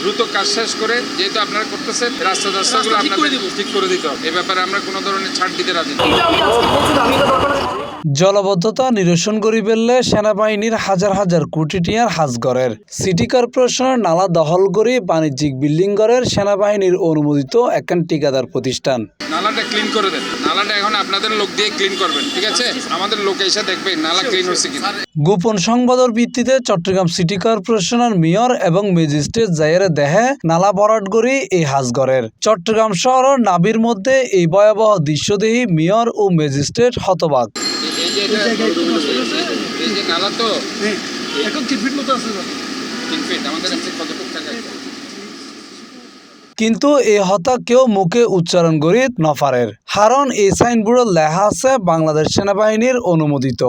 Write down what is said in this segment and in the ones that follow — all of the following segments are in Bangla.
দ্রুত কাজ শেষ করে যেহেতু আপনারা করতেছেন রাস্তাগুলো আপনাদের ঠিক করে দিতে হবে। এ ব্যাপারে আমরা কোনো ধরনের ছাড় দিতে রাজি নই। জলাবদ্ধতা নিরসন করি ফেললে সেনাবাহিনীর হাজার হাজার কোটি টিয়ার হাজগরের সিটি কর্পোরেশনের নালা দখল করে বাণিজ্যিক বিল্ডিং গড়ের সেনাবাহিনীর অনুমোদিত একখান ঠিকাদার প্রতিষ্ঠান। নালাটা ক্লিন করে দেন, নালাটা এখন আপনাদের লোক দিয়ে ক্লিন করবেন, ঠিক আছে? আমাদের লোক এসে দেখবে নালা ক্লিন হয়েছে কিনা। গোপন সংবাদের ভিত্তিতে চট্টগ্রাম সিটি কর্পোরেশনের মেয়র এবং ম্যাজিস্ট্রেট জায়ের দেহে নালা ভরাট করি এই হাজগরের। চট্টগ্রাম শহরের নাবির মধ্যে এই ভয়াবহ দৃশ্য দেখি মেয়র ও ম্যাজিস্ট্রেট হতবাক। এই যে নালা তো এখন 3 ফিট মতো আছে, 3 ফিট আমাদের কাছে কতটুকু টাকা। কিন্তু এই হতা কেউ মুখে উচ্চারণ করি নফারের, কারণ এই সাইনবোর্ডে লেখা আছে বাংলাদেশ সেনাবাহিনীর অনুমোদিত।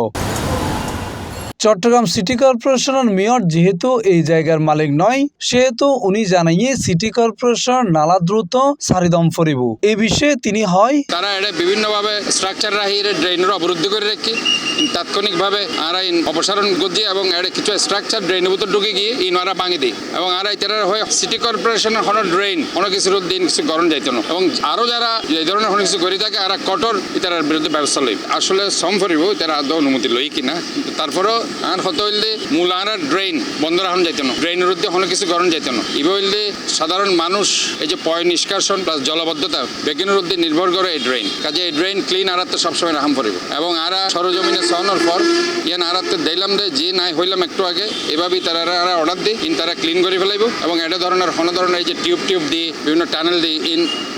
চট্টগ্রাম সিটি কর্পোরেশনের মেয়র যেহেতু এই জায়গার মালিক নয়, সেহেতু উনি জানাইয়ে সিটি কর্পোরেশন নালা দ্রুত সারিদম ফরিব। এই বিষয়ে তিনি হয় তারা এটা বিভিন্নভাবে স্ট্রাকচার রাখি ড্রেনের অবরুদ্ধ করে রাখি, তাৎক্ষণিকভাবে আর অপসারণ করছি এবং এটা কিছু স্ট্রাকচার ড্রেনের ভিতর ঢুকে গিয়ে ইনারা ভাঙি দিই এবং আর তারা হয় সিটি কর্পোরেশনের কোনো ড্রেন কোনো কিছুর দিন কিছু গরম যাইতো না এবং আরও যারা এই ধরনের কোনো কিছু করে থাকে আর কঠোর ইতার বিরুদ্ধে ব্যবস্থা লই। আসলে সম ফরিব তারা আদৌ অনুমতি লই কিনা, তারপরেও আর হতে হইলে মূল আর ড্রেন বন্ধ রাখুন যাইতো না, ড্রেনের মধ্যে কোনো কিছু গরম যাইতো না। এবার হইলে সাধারণ মানুষ এই যে পয় নিষ্কাশন প্লাস জলবদ্ধতা বেগিনের মধ্যে নির্ভর করে এই ড্রেন, কাজে এই ড্রেন ক্লিন আর তো সবসময় রাখাম পড়িব এবং আর সরজমিনে সহনোর পর ইয়ান আর দিলাম দে যে নাই হইলাম একটু আগে এভাবেই তারা অর্ডার দিই তারা ক্লিন করে ফেলাইব এবং এটা ধরনের কোনো ধরনের এই যে টিউব দিয়ে বিভিন্ন টানেল দিয়ে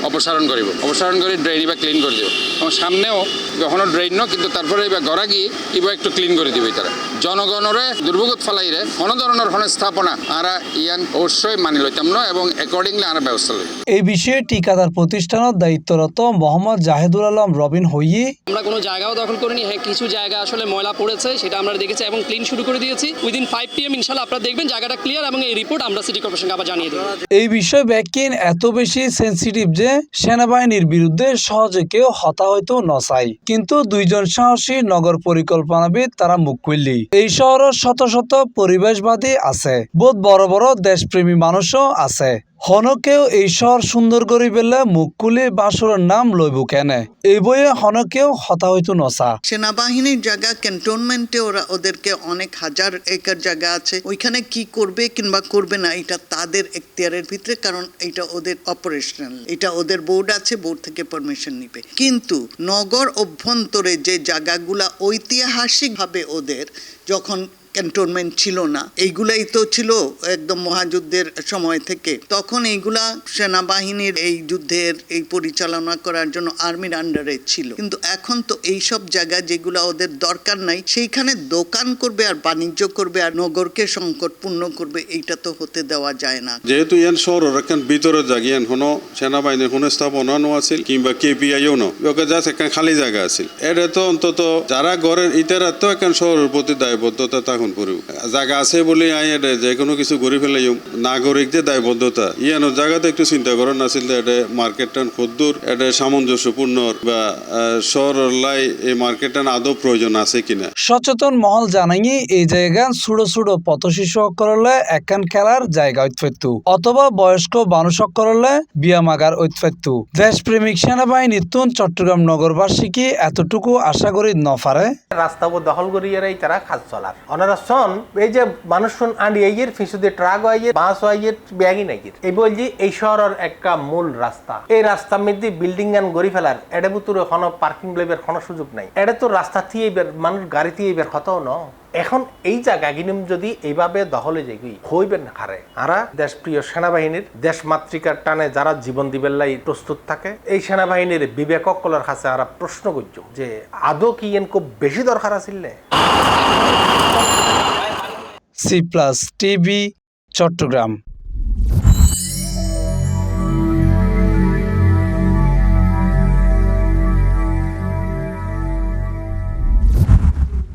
অপসারণ করিব, অপসারণ করে ড্রেন এবার ক্লিন করে দিব এবং সামনেও কখনো ড্রেন ন কিন্তু তারপরে এবার গড়া গিয়ে এবার একটু ক্লিন করে দিবে। তারা জনগণরে দুর্ভোগত ফেলাইরে কোনো ধরনের কোনো স্থাপনা আর ইয়ান অবশ্যই মানি লইতাম না এবং অ্যাকর্ডিংলি আর ব্যবস্থা লই। এই বিষয়ে ঠিকাদার প্রতিষ্ঠানের দায়িত্বরত মোহাম্মদ জাহিদুল আলম রবিন হইয়ে আমরা কোনো জায়গাও দখল করিনি, হ্যাঁ কিছু জায়গা আসলে ময়লা পড়েছে সেটা আমরা দেখেছি এবং ক্লিন শুরু করে দিয়েছি। উইদিন 5 PM ইনশাআল্লাহ আপনারা দেখবেন জায়গাটা ক্লিয়ার এবং এই রিপোর্ট আমরা সিটি কর্পোরেশনকে আবার জানিয়ে দেব। এই বিষয় ব্যাকিন এত বেশি সেন্সিটিভ যে সেনাবাহিনীর বিরুদ্ধে সহজে কেউ হতা হয়তো নসাই, কিন্তু দুইজন সাহসী নগর পরিকল্পনাবিদ তারা মুখ খুললি। এই শহরের শত শত পরিবেশবাদী আছে, বহুত বড় বড় দেশপ্রেমী মানুষও আছে। হনকেও এই শহর সুন্দর করি পেলে মুখ খুলে বাসুরের নাম লইব কেনে, এই বইয়ে হনকেও হতা হইতো নসা। সেনাবাহিনীর জায়গা ক্যান্টনমেন্টে ওদেরকে অনেক হাজার একর জায়গা আছে, ওইখানে কি করবে কিংবা করবে না এটা তাদের এখতিয়ারের ভিতরে, কারণ এটা ওদের অপারেশনাল, এটা ওদের বোর্ড আছে, বোর্ড থেকে পারমিশন নিবে। কিন্তু নগর অভ্যন্তরে যে জায়গাগুলা ঐতিহাসিকভাবে ওদের যখন ক্যান্টনমেন্ট ছিল না, এইগুলাই তো ছিল একদম মহাযুদ্ধের সময় থেকে, তখন এইগুলা সেনাবাহিনীর এই যুদ্ধের এই পরিচালনা করার জন্য আর্মির আন্ডারে ছিল। কিন্তু এখন তো এইসব জায়গা যেগুলা ওদের দরকার নাই সেইখানে দোকান করবে আর বাণিজ্য করবে আর নগরকে সংকটপূর্ণ করবে, এইটা তো হতে দেওয়া যায় না। যেহেতু ইয়ান শহরের একখান ভিতরের জায়গা, ইয়ান কোনো সেনাবাহিনীর কোনো স্থাপনাও আছিল কিংবা কেপিআইও ন, জাস্ট একখান খালি জায়গা আছিল। এটা তো অন্তত যারা ঘরের ইতারা তো একখান শহরের প্রতি দায়বদ্ধতা তখন জায়গা আছে বলে যে কোনো কিছু করে ফেলাই নাগরিকদের দায়বদ্ধতা ইয়ানো জায়গাতে একটু চিন্তা করার নাছিল এটা মার্কেটটান কদ্দুর এটা সামঞ্জস্যপূর্ণ বা শহরের লাই এই মার্কেটটান আদৌ প্রয়োজন আছে কিনা। সচেতন মহল জানাইয়ে এই জায়গা ছোট ছোট পথ শিশু করলে একখান খেলার জায়গা উৎপত্তু অথবা বয়স্ক মানুষ করলে বিয়ামাগার উৎপত্তু। দেশপ্রেমিক সেনাবাহিনী তুন চট্টগ্রাম নগরবাসীকে এতটুকু আশা করি নফারে রাস্তা দখল করিয়ারাই তারা কাজ চলার অনারাসন এই যে মানুষ আন্ডি আইয়ের ফিসুদে ট্রাক আইয়ের বাস আইয়ের ব্যাগই নাইয়ের এই বলছি এই শহরের একটা মূল রাস্তা, এই রাস্তার মধ্যে বিল্ডিং গান গড়ি ফেলার এটা ভিতরে কোনো পার্কিং লেবের কোনো সুযোগ নাই, এটা তো রাস্তা দিয়ে মানুষ গাড়ি দিয়ে বের হতাও ন। এখন এই জায়গা কিনুম যদি এইভাবে দখলে যাই হইবেন না খারে আরা দেশপ্রিয় সেনাবাহিনীর দেশ মাতৃকার টানে যারা জীবন দিবেন লাই প্রস্তুত থাকে, এই সেনাবাহিনীর বিবেককলের কাছে আরা প্রশ্ন করছ যে আদৌ কি এন খুব বেশি দরকার আছিল। C+ TV Chittagong.